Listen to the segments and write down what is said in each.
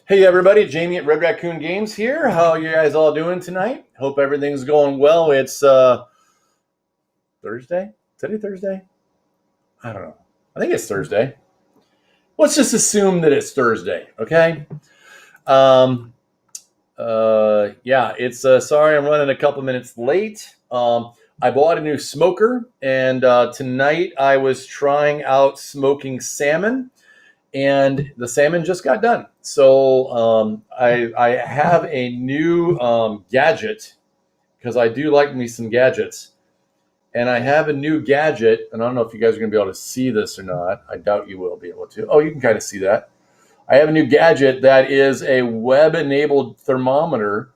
Hey everybody, Jamie at Red Raccoon Games here. How you guys all doing tonight? Hope everything's going well. It's Thursday? Today Thursday? I don't know. I think it's Thursday. Let's just assume that it's Thursday, okay? Um, yeah, it's sorry I'm running a couple minutes late. I bought a new smoker, and tonight I was trying out smoking salmon, and the salmon just got done. So I have a new gadget because I do like me some gadgets. And I have a new gadget, and I don't know if you guys are going to be able to see this or not. I doubt you will be able to. Oh, you can kind of see that. I have a new gadget that is a web-enabled thermometer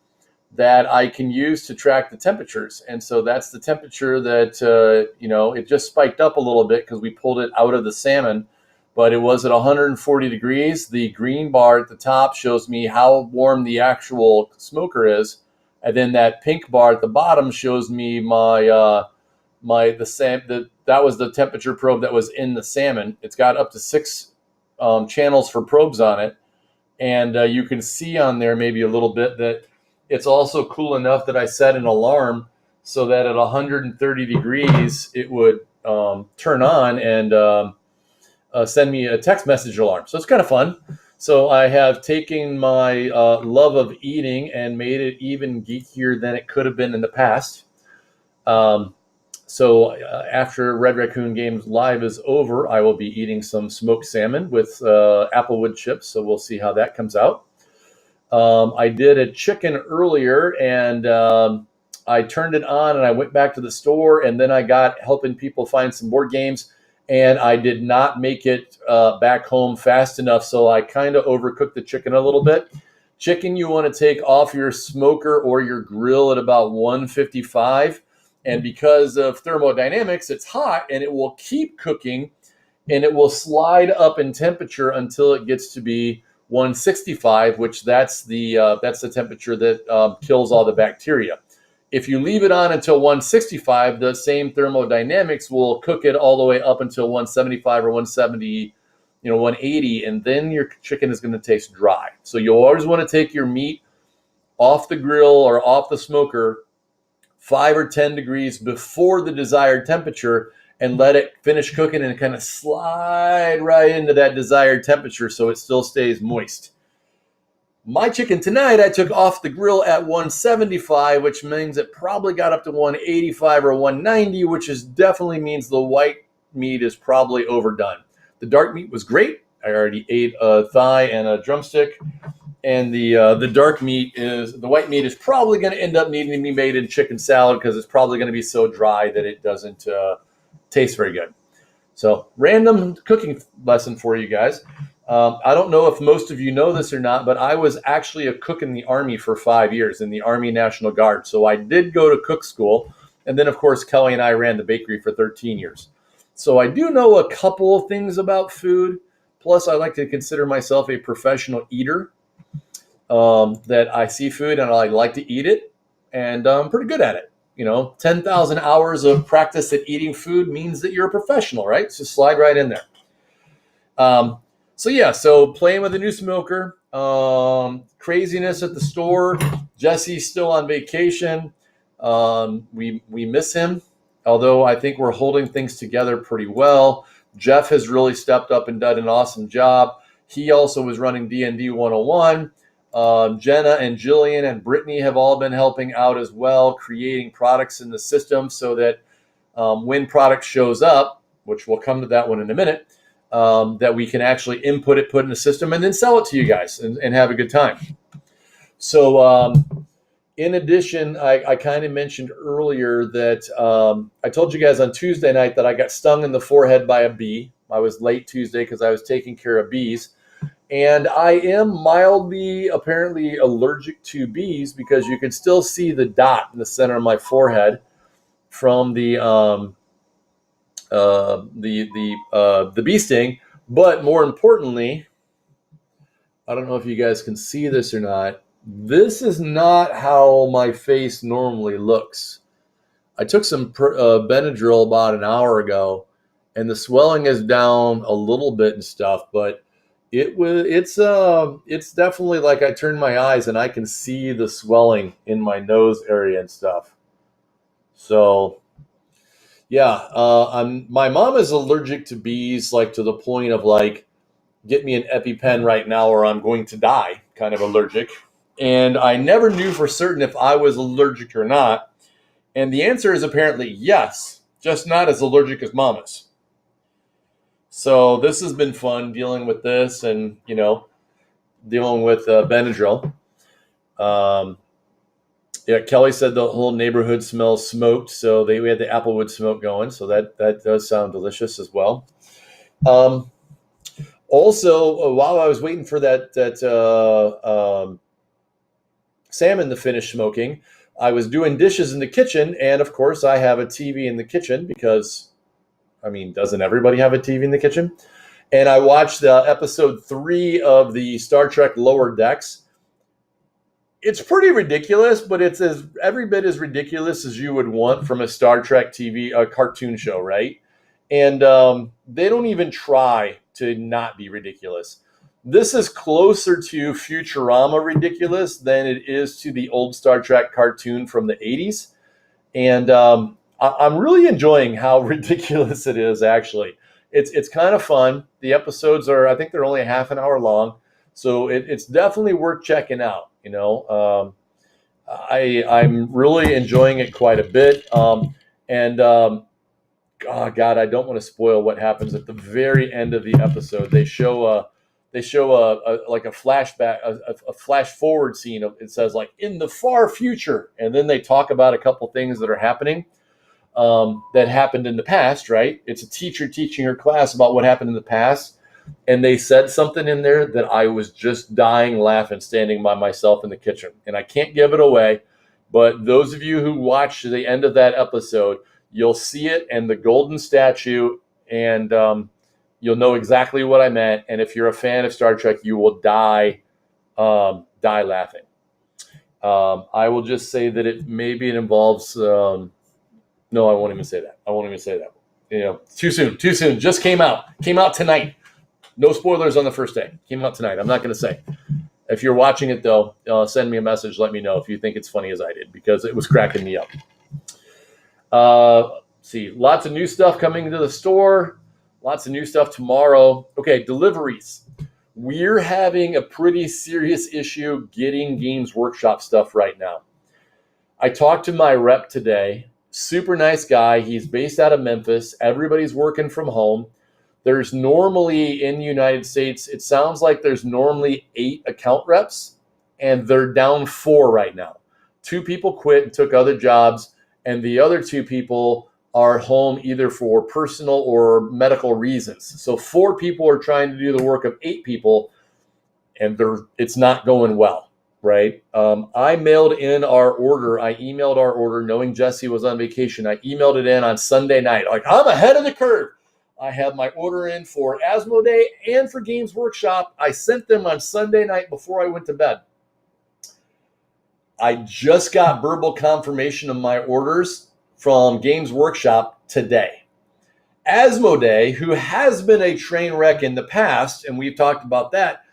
that I can use to track the temperatures. And so that's the temperature that, it just spiked up a little bit because we pulled it out of the salmon, but it was at 140 degrees. The green bar at the top shows me how warm the actual smoker is. And then that pink bar at the bottom shows me that was the temperature probe that was in the salmon. It's got up to six channels for probes on it. And you can see on there maybe a little bit that it's also cool enough that I set an alarm so that at 130 degrees, it would turn on and send me a text message alarm. So it's kind of fun. So I have taken my love of eating and made it even geekier than it could have been in the past. So after Red Raccoon Games Live is over, I will be eating some smoked salmon with applewood chips. So we'll see how that comes out. I did a chicken earlier, and I turned it on, and I went back to the store, and then I got helping people find some board games, and I did not make it back home fast enough, so I kind of overcooked the chicken a little bit. Chicken you want to take off your smoker or your grill at about 155, and because of thermodynamics, it's hot, and it will keep cooking, and it will slide up in temperature until it gets to be 165, which that's the temperature that kills all the bacteria. If you leave it on until 165, the same thermodynamics will cook it all the way up until 175 or 170, 180, and then your chicken is going to taste dry. So you always want to take your meat off the grill or off the smoker 5 or 10 degrees before the desired temperature and let it finish cooking and kind of slide right into that desired temperature so it still stays moist. My chicken tonight I took off the grill at 175, which means it probably got up to 185 or 190, which definitely means the white meat is probably overdone. The dark meat was great. I already ate a thigh and a drumstick. And the white meat is probably going to end up needing to be made in chicken salad because it's probably going to be so dry that it doesn't taste very good. So random cooking lesson for you guys. I don't know if most of you know this or not, but I was actually a cook in the Army for 5 years in the Army National Guard. So I did go to cook school. And then, of course, Kelly and I ran the bakery for 13 years. So I do know a couple of things about food. Plus, I like to consider myself a professional eater. That I see food and I like to eat it. And I'm pretty good at it. 10,000 hours of practice at eating food means that you're a professional, right? So slide right in there. So playing with a new smoker, craziness at the store. Jesse's still on vacation. We miss him, although I think we're holding things together pretty well. Jeff has really stepped up and done an awesome job. He also was running D&D 101. Jenna and Jillian and Brittany have all been helping out as well, creating products in the system so that when product shows up, which we'll come to that one in a minute, that we can actually input it, put in the system, and then sell it to you guys and have a good time. So in addition, I kind of mentioned earlier that I told you guys on Tuesday night that I got stung in the forehead by a bee. I was late Tuesday because I was taking care of bees. And I am mildly, apparently, allergic to bees because you can still see the dot in the center of my forehead from the bee sting. But more importantly, I don't know if you guys can see this or not. This is not how my face normally looks. I took some Benadryl about an hour ago, and the swelling is down a little bit and stuff, but It's definitely like I turn my eyes and I can see the swelling in my nose area and stuff. So yeah, my mom is allergic to bees, like to the point of like, get me an EpiPen right now or I'm going to die, kind of allergic. And I never knew for certain if I was allergic or not. And the answer is apparently yes, just not as allergic as mom is. So this has been fun dealing with this and, dealing with Benadryl. Um, yeah, Kelly said the whole neighborhood smells smoked. So we had the applewood smoke going. So that does sound delicious as well. Um, Also, while I was waiting for that salmon to finish smoking, I was doing dishes in the kitchen, and of course, I have a TV in the kitchen because, I mean, doesn't everybody have a TV in the kitchen? And I watched episode 3 of the Star Trek Lower Decks. It's pretty ridiculous, but it's every bit as ridiculous as you would want from a Star Trek TV cartoon show, right? And they don't even try to not be ridiculous. This is closer to Futurama ridiculous than it is to the old Star Trek cartoon from the 80s. And I'm really enjoying how ridiculous it is, actually. It's kind of fun. The episodes I think they're only a half an hour long. So it's definitely worth checking out. I'm really enjoying it quite a bit. And oh God, I don't want to spoil what happens at the very end of the episode. They show like a flashback, a flash forward scene of, it says like in the far future, and then they talk about a couple things that are happening that happened in the past. Right? It's a teacher teaching her class about what happened in the past, and they said something in there that I was just dying laughing, standing by myself in the kitchen, and I can't give it away. But those of you who watch the end of that episode, you'll see it and the golden statue, and you'll know exactly what I meant. And if you're a fan of Star Trek, you will die laughing. I will just say that maybe it involves. No, I won't even say that. I won't even say that. Too soon. Too soon. Just came out. Came out tonight. No spoilers on the first day. Came out tonight. I'm not going to say. If you're watching it though, send me a message. Let me know if you think it's funny as I did, because it was cracking me up. See, lots of new stuff coming to the store. Lots of new stuff tomorrow. Okay, deliveries. We're having a pretty serious issue getting Games Workshop stuff right now. I talked to my rep today. Super nice guy. He's based out of Memphis. Everybody's working from home. There's normally, in the United States, it sounds like there's normally 8 account reps, and they're down 4 right now. 2 people quit and took other jobs, and the other 2 people are home either for personal or medical reasons. So 4 people are trying to do the work of 8 people, and it's not going well, right? I mailed in our order. I emailed our order knowing Jesse was on vacation. I emailed it in on Sunday night. Like, I'm ahead of the curve. I have my order in for Asmodee and for Games Workshop. I sent them on Sunday night before I went to bed. I just got verbal confirmation of my orders from Games Workshop today. Asmodee, who has been a train wreck in the past, and we've talked about that,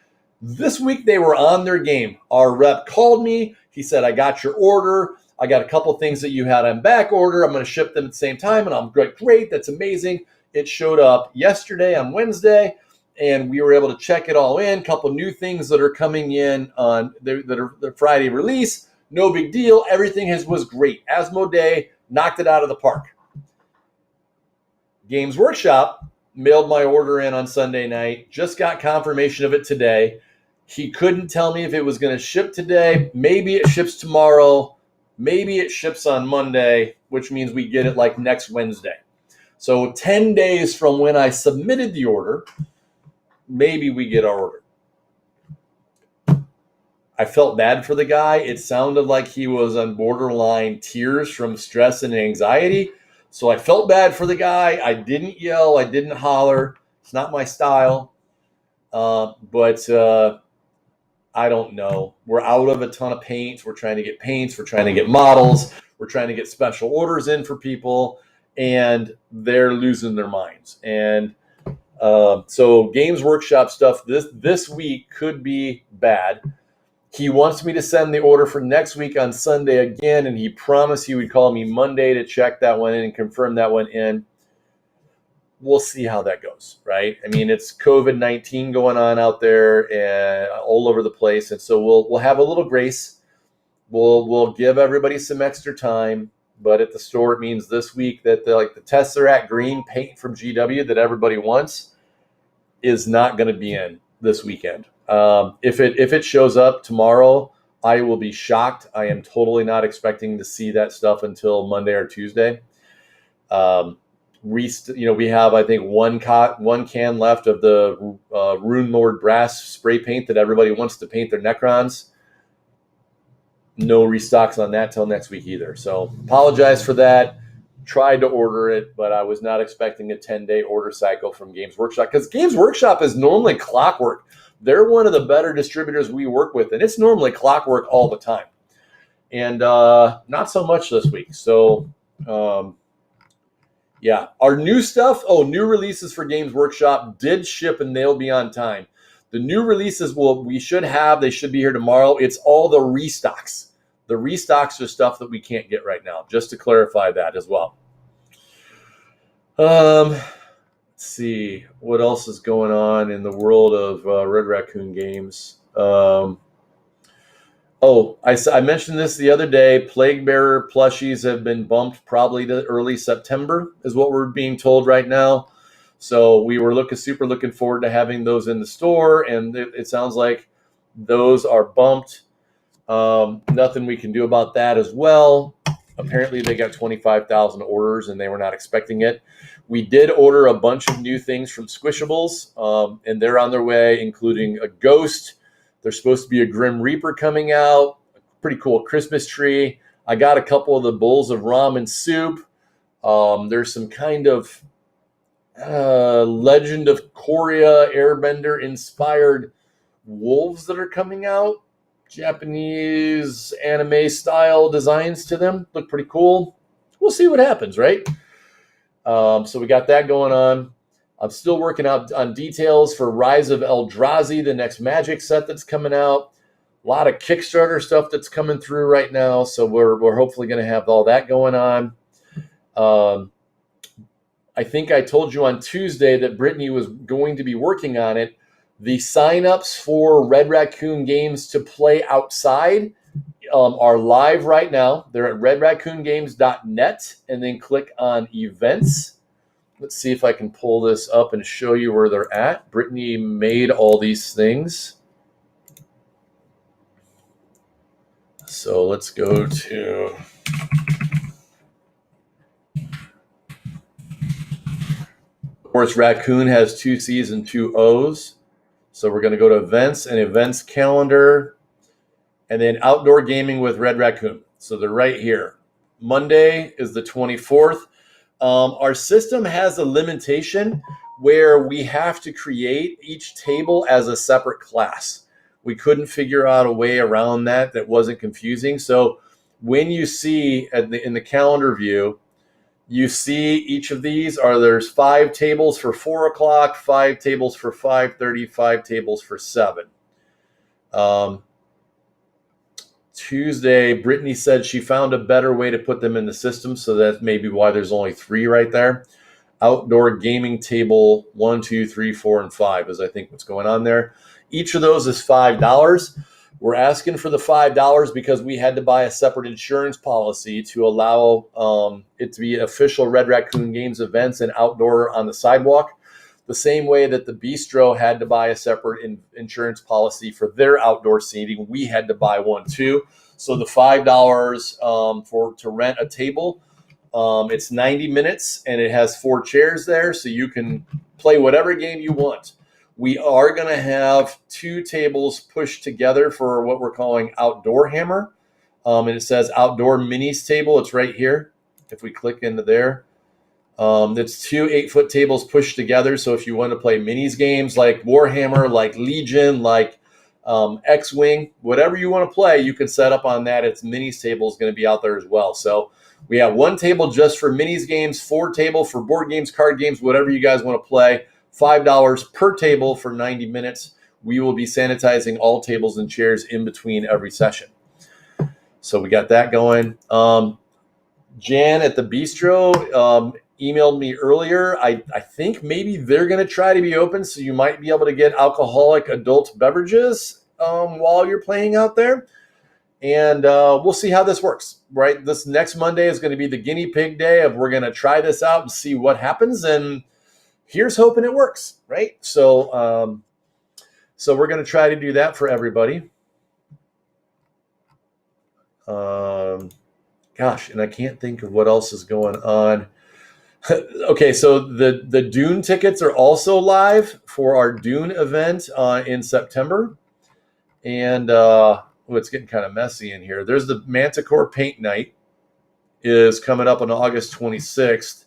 this week they were on their game. Our rep called me. He said, I got your order. I got a couple things that you had on back order. I'm going to ship them at the same time. And I'm great. That's amazing. It showed up yesterday on Wednesday, and we were able to check it all in. A couple new things that are coming in on that are the Friday release. No big deal. Everything was great. Asmodee knocked it out of the park. Games Workshop mailed my order in on Sunday night. Just got confirmation of it today. He couldn't tell me if it was going to ship today. Maybe it ships tomorrow. Maybe it ships on Monday, which means we get it like next Wednesday. So 10 days from when I submitted the order, maybe we get our order. I felt bad for the guy. It sounded like he was on borderline tears from stress and anxiety. So I felt bad for the guy. I didn't yell. I didn't holler. It's not my style. But I don't know. We're out of a ton of paints. We're trying to get paints. We're trying to get models. We're trying to get special orders in for people. And they're losing their minds. And So Games Workshop stuff this week could be bad. He wants me to send the order for next week on Sunday again, and he promised he would call me Monday to check that one in and confirm that one in. We'll see how that goes, right? I mean, it's COVID-19 going on out there and all over the place, and so we'll have a little grace. We'll give everybody some extra time, but at the store it means this week that the tests are at green paint from GW that everybody wants is not going to be in this weekend. If it shows up tomorrow, I will be shocked. I am totally not expecting to see that stuff until Monday or Tuesday. We have, I think, one can left of the Rune Lord Brass spray paint that everybody wants to paint their Necrons. No restocks on that till next week either. So apologize for that. Tried to order it, but I was not expecting a 10-day order cycle from Games Workshop, because Games Workshop is normally clockwork. They're one of the better distributors we work with, and it's normally clockwork all the time. And not so much this week. So yeah, our new stuff, new releases for Games Workshop did ship, and they'll be on time. The new releases they should be here tomorrow. It's all the restocks. The restocks are stuff that we can't get right now, just to clarify that as well. Let's see, what else is going on in the world of Red Raccoon games? I mentioned this the other day. Plague Bearer plushies have been bumped probably to early September is what we're being told right now. So we were super looking forward to having those in the store, and it sounds like those are bumped. Nothing we can do about that as well. Apparently they got 25,000 orders and they were not expecting it. We did order a bunch of new things from Squishables, and they're on their way, including a Ghost. There's supposed to be a Grim Reaper coming out, a pretty cool Christmas tree. I got a couple of the bowls of ramen soup. There's some kind of Legend of Korra Airbender inspired wolves that are coming out. Japanese anime style designs to them. Look pretty cool. We'll see what happens, right? So we got that going on. I'm still working out on details for Rise of Eldrazi, the next Magic set that's coming out. A lot of Kickstarter stuff that's coming through right now, so we're hopefully going to have all that going on. I think I told you on Tuesday that Brittany was going to be working on it. The signups for Red Raccoon games to play outside are live right now. They're at redraccoongames.net, and then click on events. Let's see if I can pull this up and show you where they're at. Brittany made all these things. So let's go to... Of course, Raccoon has 2 C's and 2 O's. So we're going to go to events and events calendar, and then outdoor gaming with Red Raccoon. So they're right here. Monday is the 24th. Our system has a limitation where we have to create each table as a separate class. We couldn't figure out a way around that wasn't confusing. So when you see in the calendar view, you see each of these there's 5 tables for 4 o'clock, 5 tables for 5:30, 5 tables for 7. Tuesday, Brittany said she found a better way to put them in the system, so that's maybe why there's only 3 right there. Outdoor gaming table 1, 2, 3, 4, and 5 is I think what's going on there. Each of those is $5. We're asking for the $5 because we had to buy a separate insurance policy to allow it to be official Red Raccoon Games events and outdoor on the sidewalk. The same way that the Bistro had to buy a separate insurance policy for their outdoor seating, we had to buy one too. So the $5 to rent a table, it's 90 minutes and it has 4 chairs there, so you can play whatever game you want. We are going to have 2 tables pushed together for what we're calling Outdoor Hammer. And it says Outdoor Minis table. It's right here. If we click into there, it's 2 8-foot tables pushed together. So if you want to play minis games like Warhammer, like Legion, like X-Wing, whatever you want to play, you can set up on that. Its minis table is going to be out there as well. So we have 1 table just for minis games, 4 table for board games, card games, whatever you guys want to play. $5 per table for 90 minutes. We will be sanitizing all tables and chairs in between every session. So we got that going. Jan at the bistro emailed me earlier. I think maybe they're going to try to be open, so you might be able to get alcoholic adult beverages while you're playing out there. And we'll see how this works, right? This next Monday is going to be the guinea pig day of we're going to try this out and see what happens. And here's hoping it works, right? So we're going to try to do that for everybody. Gosh, and I can't think of what else is going on. Okay, so the Dune tickets are also live for our Dune event in September. And it's getting kind of messy in here. There's the Manticore Paint Night is coming up on August 26th.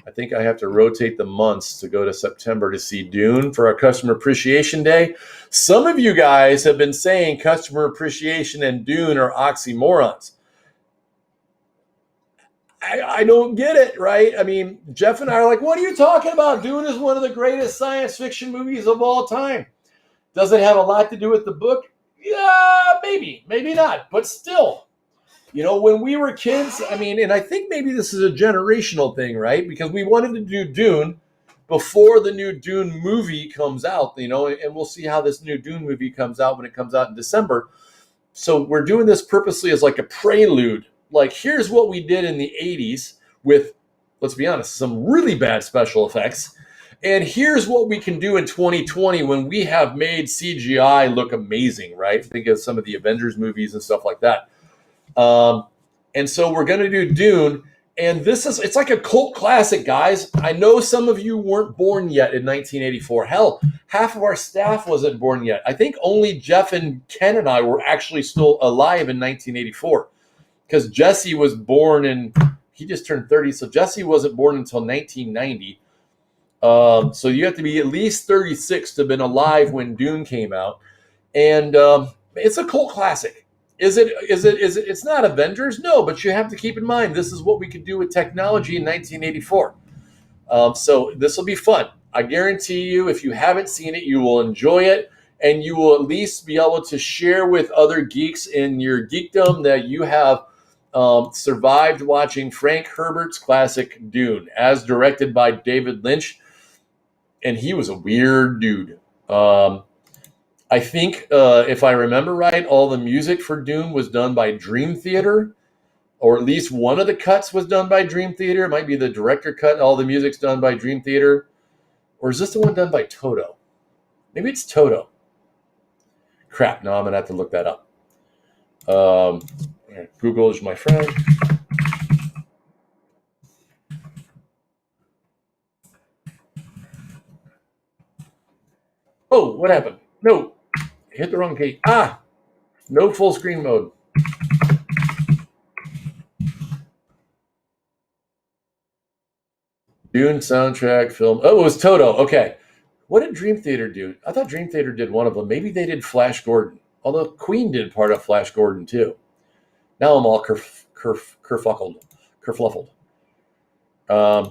I think I have to rotate the months to go to September to see Dune for our Customer Appreciation Day. Some of you guys have been saying Customer Appreciation and Dune are oxymorons. I don't get it, right? I mean, Jeff and I are like, what are you talking about? Dune is one of the greatest science fiction movies of all time. Does it have a lot to do with the book? Yeah, maybe not. But still, when we were kids, I mean, and I think maybe this is a generational thing, right? Because we wanted to do Dune before the new Dune movie comes out, and we'll see how this new Dune movie comes out when it comes out in December. So we're doing this purposely as like a prelude. Like, here's what we did in the 80s with, let's be honest, some really bad special effects. And here's what we can do in 2020 when we have made CGI look amazing, right? Think of some of the Avengers movies and stuff like that. And so we're going to do Dune. And it's like a cult classic, guys. I know some of you weren't born yet in 1984. Hell, half of our staff wasn't born yet. I think only Jeff and Ken and I were actually still alive in 1984. Because Jesse was born he just turned 30, so Jesse wasn't born until 1990. So you have to be at least 36 to have been alive when Dune came out. And it's a cult classic. Is it? It's not Avengers? No, but you have to keep in mind, this is what we could do with technology in 1984. So this will be fun. I guarantee you, if you haven't seen it, you will enjoy it. And you will at least be able to share with other geeks in your geekdom that you have survived watching Frank Herbert's classic Dune, as directed by David Lynch. And he was a weird dude. I think, if I remember right, all the music for Dune was done by Dream Theater, or at least one of the cuts was done by Dream Theater. It might be the director cut. All the music's done by Dream Theater. Or is this the one done by Toto? Maybe it's Toto. Crap, now I'm going to have to look that up. Google is my friend. Oh, what happened? No, hit the wrong key. No full screen mode. Dune soundtrack film. Oh, it was Toto. Okay. What did Dream Theater do? I thought Dream Theater did one of them. Maybe they did Flash Gordon. Although Queen did part of Flash Gordon too. Now I'm all kerfluffled.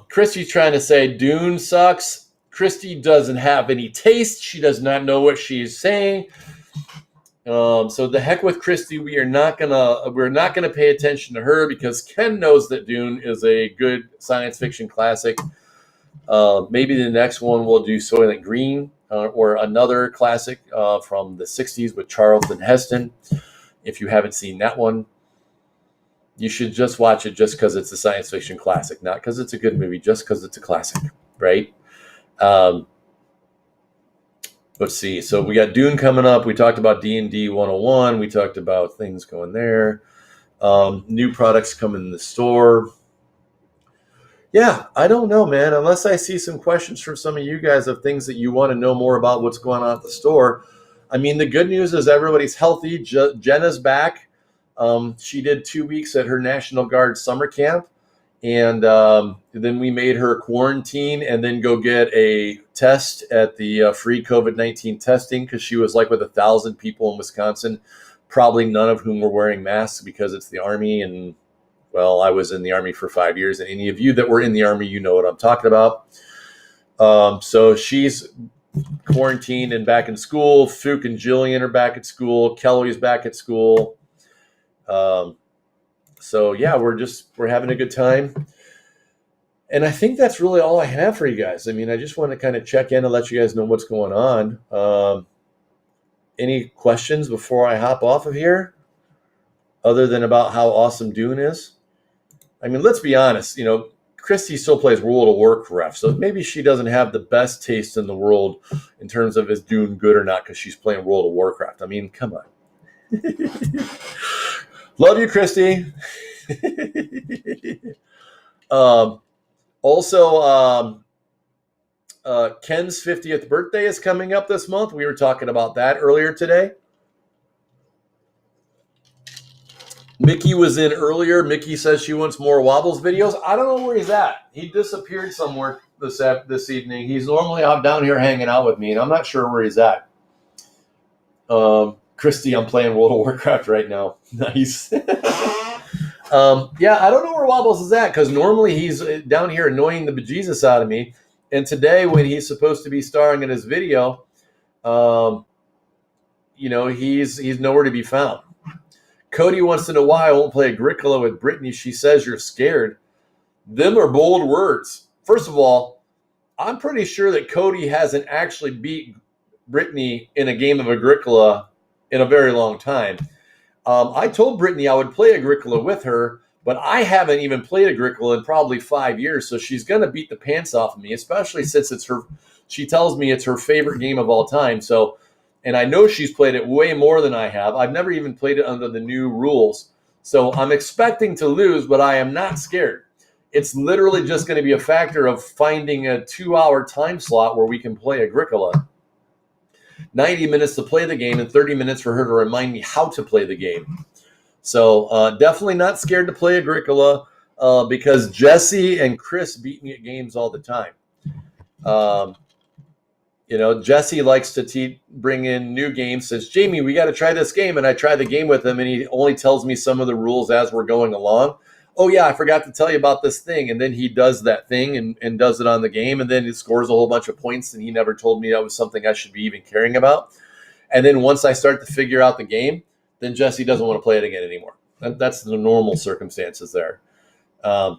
Christy's trying to say Dune sucks. Christy doesn't have any taste. She does not know what she's saying. So the heck with Christy. We're not gonna pay attention to her because Ken knows that Dune is a good science fiction classic. Maybe the next one we'll do Soylent Green or another classic from the 60s with Charlton Heston. If you haven't seen that one, you should just watch it just because it's a science fiction classic, not because it's a good movie, just because it's a classic, right? Let's see. So we got Dune coming up. We talked about D&D 101. We talked about things going there. New products coming in the store. Yeah, I don't know, man. Unless I see some questions from some of you guys of things that you want to know more about what's going on at the store. I mean, the good news is everybody's healthy. Jenna's back. She did 2 weeks at her National Guard summer camp. And then we made her quarantine and then go get a test at the free COVID-19 testing because she was like with 1,000 people in Wisconsin, probably none of whom were wearing masks because it's the Army. And, well, I was in the Army for 5 years. And any of you that were in the Army, you know what I'm talking about. So she's quarantined and back in school. Fook and Jillian are back at school. Kelly's back at school. So yeah, we're having a good time. And I think that's really all I have for you guys. I mean, I just want to kind of check in and let you guys know what's going on. Any questions before I hop off of here, other than about how awesome Dune is? I mean, let's be honest. Christy still plays World of Warcraft, so maybe she doesn't have the best taste in the world in terms of is Dune good or not because she's playing World of Warcraft. I mean, come on. Love you, Christy. Also, Ken's 50th birthday is coming up this month. We were talking about that earlier today. Mickey was in earlier. Mickey says she wants more Wobbles videos. I don't know where he's at. He disappeared somewhere this evening. He's normally out down here hanging out with me, and I'm not sure where he's at. Christy, I'm playing World of Warcraft right now. Nice. Yeah, I don't know where Wobbles is at because normally he's down here annoying the bejesus out of me. And today, when he's supposed to be starring in his video, he's nowhere to be found. Cody wants to know why I won't play Agricola with Brittany. She says you're scared. Them are bold words. First of all, I'm pretty sure that Cody hasn't actually beat Brittany in a game of Agricola in a very long time. I told Brittany I would play Agricola with her, but I haven't even played Agricola in probably 5 years, so she's going to beat the pants off of me, especially since she tells me it's her favorite game of all time. So, and I know she's played it way more than I have. I've never even played it under the new rules. So I'm expecting to lose, but I am not scared. It's literally just going to be a factor of finding a 2-hour time slot where we can play Agricola. 90 minutes to play the game and 30 minutes for her to remind me how to play the game. So definitely not scared to play Agricola because Jesse and Chris beat me at games all the time. Jesse likes to bring in new games, says, Jamie, we got to try this game. And I try the game with him, and he only tells me some of the rules as we're going along. Oh, yeah, I forgot to tell you about this thing. And then he does that thing and does it on the game. And then he scores a whole bunch of points, and he never told me that was something I should be even caring about. And then once I start to figure out the game, then Jesse doesn't want to play it again anymore. That's the normal circumstances there.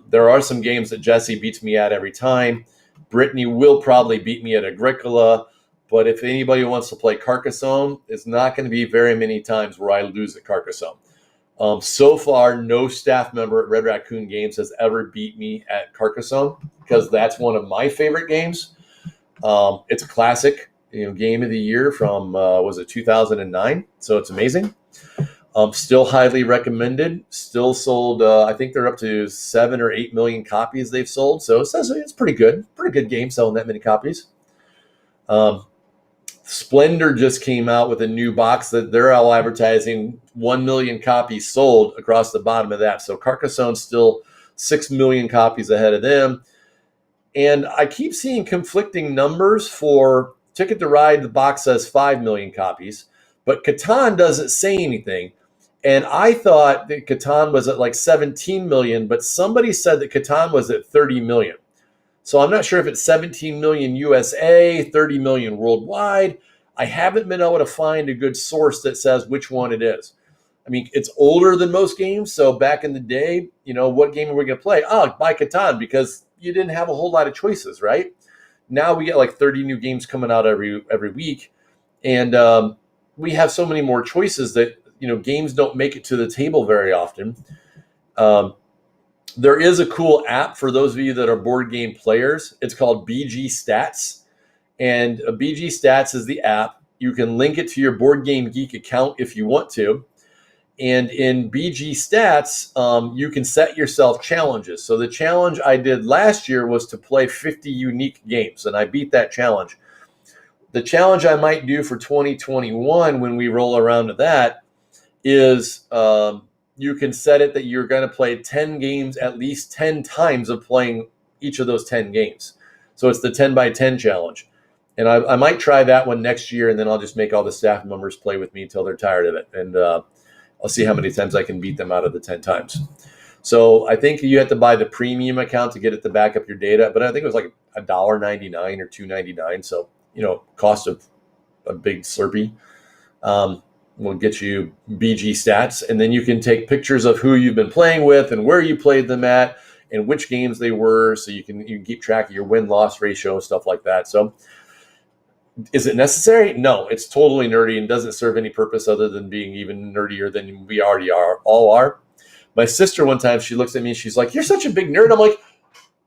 There are some games that Jesse beats me at every time. Brittany will probably beat me at Agricola, but if anybody wants to play Carcassonne, it's not going to be very many times where I lose at Carcassonne. So far, no staff member at Red Raccoon Games has ever beat me at Carcassonne because that's one of my favorite games. It's a classic, game of the year from, 2009? So it's amazing. Still highly recommended. Still sold. I think they're up to 7 or 8 million copies they've sold. So it says it's pretty good. Pretty good game selling that many copies. Splendor just came out with a new box that they're all advertising 1 million copies sold across the bottom of that. So Carcassonne's still 6 million copies ahead of them. And I keep seeing conflicting numbers for Ticket to Ride. The box says 5 million copies, but Catan doesn't say anything. And I thought that Catan was at like 17 million, but somebody said that Catan was at 30 million. So I'm not sure if it's 17 million USA, 30 million worldwide. I haven't been able to find a good source that says which one it is. I mean, it's older than most games. So back in the day, what game are we going to play? Oh, buy Catan because you didn't have a whole lot of choices, right? Now we get like 30 new games coming out every week. And we have so many more choices that, games don't make it to the table very often. There is a cool app for those of you that are board game players. It's called BG Stats. And BG Stats is the app. You can link it to your Board Game Geek account if you want to. And in BG Stats, you can set yourself challenges. So the challenge I did last year was to play 50 unique games, and I beat that challenge. The challenge I might do for 2021 when we roll around to that is you can set it that you're going to play 10 games at least 10 times of playing each of those 10 games. So it's the 10 by 10 challenge. And I might try that one next year, and then I'll just make all the staff members play with me until they're tired of it. And I'll see how many times I can beat them out of the 10 times. So I think you have to buy the premium account to get it to back up your data, but I think it was like $1.99 or $2.99. So, cost of a big Slurpee. Will get you BG stats, and then you can take pictures of who you've been playing with and where you played them at and which games they were, so you can keep track of your win-loss ratio, stuff like that. So is it necessary? No, it's totally nerdy and doesn't serve any purpose other than being even nerdier than we already are. My sister, one time, she looks at me, she's like, "You're such a big nerd." I'm like,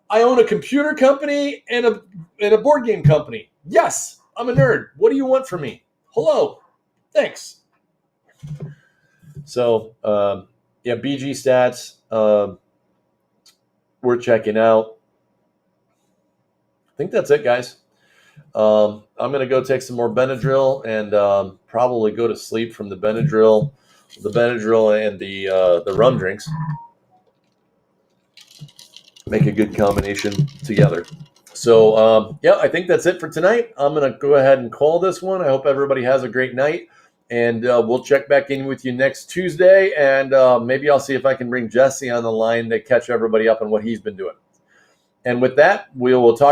"I own a computer company and a board game company. Yes, I'm a nerd. What do you want from me? Hello. Thanks." So, BG stats, we're checking out. I think that's it, guys. I'm going to go take some more Benadryl and probably go to sleep from the Benadryl and the rum drinks. Make a good combination together. So, I think that's it for tonight. I'm going to go ahead and call this one. I hope everybody has a great night. And we'll check back in with you next Tuesday. And maybe I'll see if I can bring Jesse on the line to catch everybody up on what he's been doing. And with that, we will talk